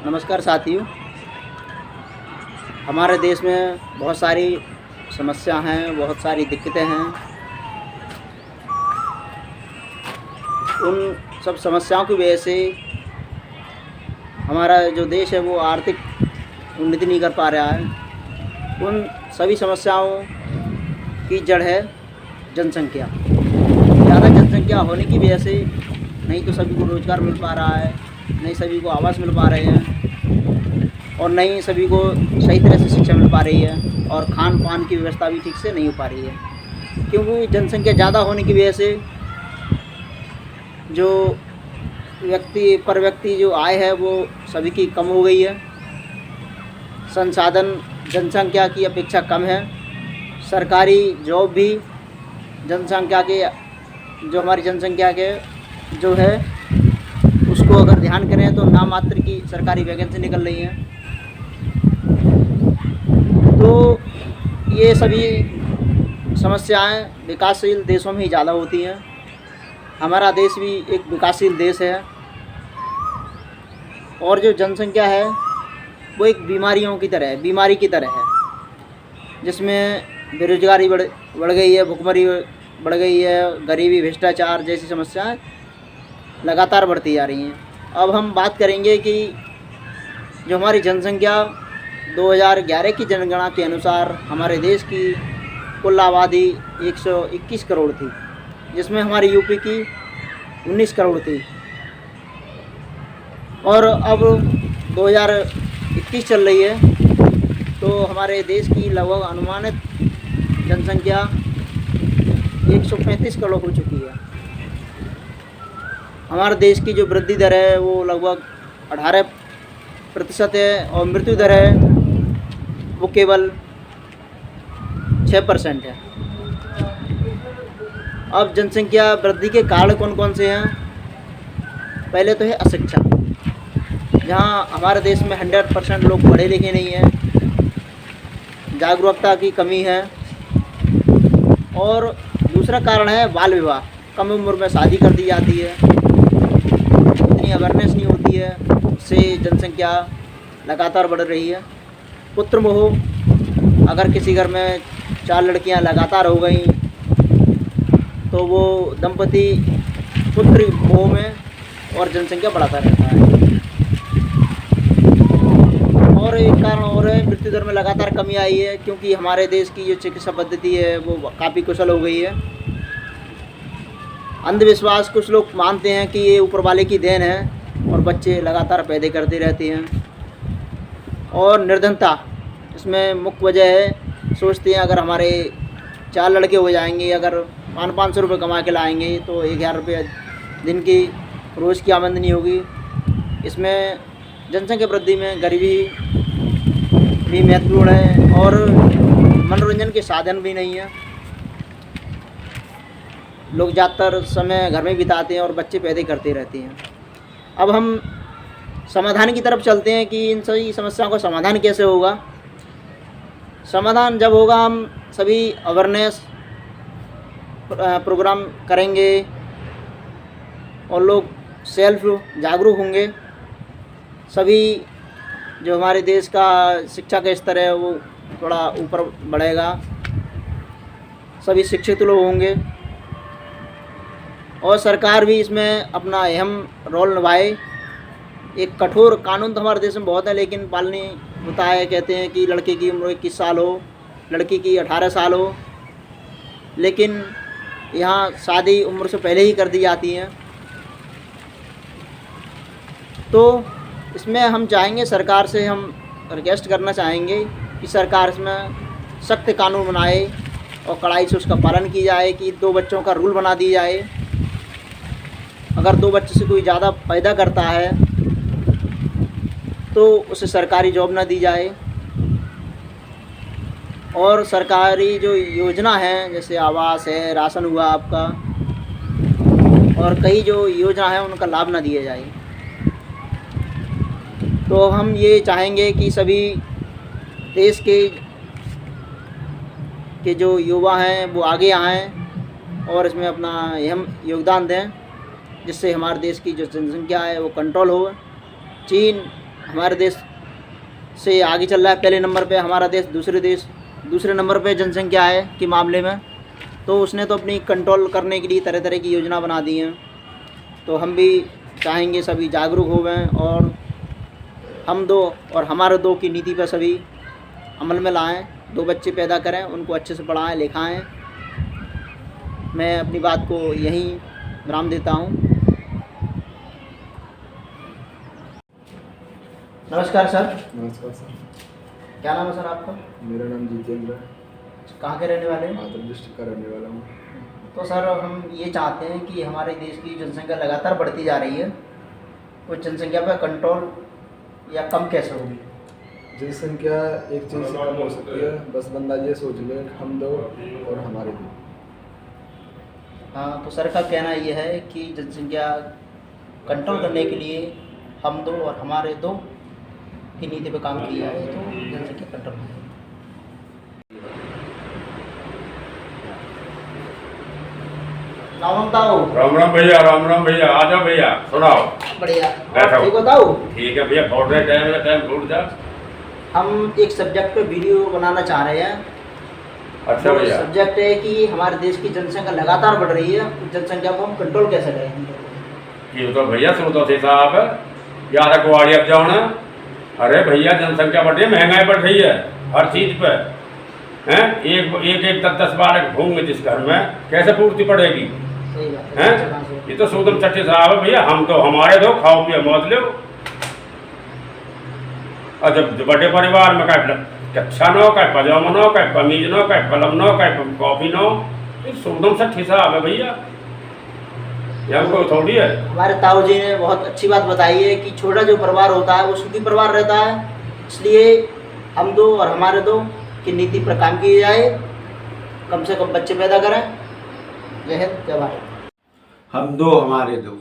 नमस्कार साथियों। हमारे देश में बहुत सारी समस्या हैं, बहुत सारी दिक्कतें हैं। उन सब समस्याओं की वजह से हमारा जो देश है वो आर्थिक उन्नति नहीं कर पा रहा है। उन सभी समस्याओं की जड़ है जनसंख्या। ज़्यादा जनसंख्या होने की वजह से नहीं तो सभी को रोज़गार मिल पा रहा है, नहीं सभी को आवास मिल पा रहे हैं और नहीं सभी को सही तरह से शिक्षा मिल पा रही है और खान पान की व्यवस्था भी ठीक से नहीं हो पा रही है। क्योंकि जनसंख्या ज़्यादा होने की वजह से जो व्यक्ति जो आय है वो सभी की कम हो गई है। संसाधन जनसंख्या की अपेक्षा कम है। सरकारी जॉब भी जनसंख्या के जो हमारी जनसंख्या के जो है उसको अगर ध्यान करें तो नाम मात्र की सरकारी वैकेंसी निकल रही हैं। तो ये सभी समस्याएं विकासशील देशों में ही ज़्यादा होती हैं। हमारा देश भी एक विकासशील देश है और जो जनसंख्या है वो एक बीमारी की तरह है, जिसमें बेरोजगारी बढ़ गई है, भुखमरी बढ़ गई है, गरीबी, भ्रष्टाचार जैसी समस्याएं लगातार बढ़ती जा रही हैं। अब हम बात करेंगे कि जो हमारी जनसंख्या 2011 की जनगणना के अनुसार हमारे देश की कुल आबादी 121 करोड़ थी, जिसमें हमारी यूपी की 19 करोड़ थी। और अब 2021 चल रही है तो हमारे देश की लगभग अनुमानित जनसंख्या 135 करोड़ हो चुकी है। हमारे देश की जो वृद्धि दर है वो लगभग 18% है और मृत्यु दर है वो केवल 6% है। अब जनसंख्या वृद्धि के कारण कौन कौन से हैं? पहले तो है अशिक्षा, जहाँ हमारे देश में 100% लोग पढ़े लिखे नहीं हैं, जागरूकता की कमी है। और दूसरा कारण है बाल विवाह। कम उम्र में शादी कर दी जाती है, इतनी अवेयरनेस नहीं होती है, उससे जनसंख्या लगातार बढ़ रही है। पुत्र मोह, अगर किसी घर में 4 लड़कियां लगातार हो गई तो वो दंपति पुत्र मोह में और जनसंख्या बढ़ाता रहता है। और एक कारण और है, मृत्यु दर में लगातार कमी आई है, क्योंकि हमारे देश की जो चिकित्सा पद्धति है वो काफ़ी कुशल हो गई है। अंधविश्वास, कुछ लोग मानते हैं कि ये ऊपर वाले की देन है और बच्चे लगातार पैदा करते रहते हैं। और निर्धनता, इसमें मुख्य वजह है, सोचते हैं अगर हमारे 4 लड़के हो जाएंगे, अगर 500 रुपये कमा के लाएंगे तो 1000 रुपये दिन की रोज़ की आमदनी होगी। इसमें जनसंख्या वृद्धि में गरीबी भी महत्वपूर्ण है और मनोरंजन के साधन भी नहीं है। लोग ज़्यादातर समय घर में बिताते हैं और बच्चे पैदा करते रहते हैं। अब हम समाधान की तरफ चलते हैं कि इन सभी समस्याओं का समाधान कैसे होगा। समाधान जब होगा, हम सभी अवेयरनेस प्रोग्राम करेंगे और लोग सेल्फ जागरूक होंगे। सभी जो हमारे देश का शिक्षा का स्तर है वो थोड़ा ऊपर बढ़ेगा, सभी शिक्षित लोग होंगे और सरकार भी इसमें अपना अहम रोल निभाए। एक कठोर कानून तो हमारे देश में बहुत है, लेकिन पालन नहीं होता है। कहते हैं कि लड़के की उम्र 21 साल हो, लड़की की 18 साल हो, लेकिन यहाँ शादी उम्र से पहले ही कर दी जाती है। तो इसमें हम चाहेंगे, सरकार से हम रिक्वेस्ट करना चाहेंगे कि सरकार इसमें सख्त कानून बनाए और कड़ाई से उसका पालन की जाए, कि 2 बच्चों का रूल बना दी जाए। अगर 2 बच्चे से कोई ज़्यादा पैदा करता है तो उसे सरकारी जॉब ना दी जाए। और सरकारी जो योजना है, जैसे आवास है, राशन हुआ आपका, और कई जो योजना है उनका लाभ ना दिया जाए। तो हम ये चाहेंगे कि सभी देश के जो युवा हैं वो आगे आएँ और इसमें अपना अहम योगदान दें, जिससे हमारे देश की जो जनसंख्या है वो कंट्रोल हो। चीन हमारे देश से आगे चल रहा है। पहले नंबर पे हमारा देश, दूसरे नंबर पे जनसंख्या है के मामले में। तो उसने तो अपनी कंट्रोल करने के लिए तरह तरह की योजना बना दी हैं। तो हम भी चाहेंगे सभी जागरूक हो गए और हम दो और हमारे दो की नीति पर सभी अमल में लाएं। 2 बच्चे पैदा करें, उनको अच्छे से पढ़ाएं लिखाएं। मैं अपनी बात को यहीं विराम देता हूं। नमस्कार सर। नमस्कार सर। क्या नाम है सर आपका? मेरा नाम जितेंद्र है। कहाँ के रहने वाले हैं? आदम डिस्ट्रिक्ट का रहने वाला हूँ। तो सर हम ये चाहते हैं कि हमारे देश की जनसंख्या लगातार बढ़ती जा रही है, तो जनसंख्या पर कंट्रोल या कम कैसे होगी? जनसंख्या एक चीज़ से कम हो सकती है, बस बंदा ये सोच ले हम दो और हमारे दो। हाँ, तो सर का कहना ये है कि जनसंख्या कंट्रोल करने के लिए हम दो और हमारे दो की नीति पर काम किया है, तो जनसंख्या कंट्रोल होगी। राम राम भैया, राम राम भैया, आ जाओ भैया, सुनाओ। बढ़िया। बैठो। ठीक बताओ। ठीक है भैया, फोड़ रहे टाइम ढूंढ जा। हम एक सब्जेक्ट पे वीडियो बनाना चाह रहे हैं। अच्छा भैया। सब्जेक्ट है कि हमारे देश की जनसंख्या लगातार बढ़ रही है, उस जनसंख्या को हम कंट्रोल कैसे करें? ये तो भैया सुनो तो साहब, यार कुआड़ी अब जाओ ना। अरे भैया जनसंख्या बढ़ रही है, महंगाई बढ़ रही है हर चीज पे हैं। एक 10 12 होंगे जिस घर में, कैसे पूर्ति पड़ेगी? सही बात हैं? है। ये तो सूदम चट्टी साहब है भैया, हम तो हमारे दो, खाओ पियो मौज लो। और जब बड़े परिवार में कहीं कच्छा नो, कहीं पजामा नो, कहीं कमीज नो, कहीं कलम नो, कहीं कॉफी नो, ये सूदम चट्टी साहब है भैया, ये हमको थोड़ी है। हमारे ताऊ जी ने बहुत अच्छी बात बताई है कि छोटा जो परिवार होता है वो सुखी परिवार रहता है। इसलिए हम दो और हमारे दो की नीति पर काम किया जाए, कम से कम बच्चे पैदा करें। जय हिंद, जय भारत। हम दो हमारे दो।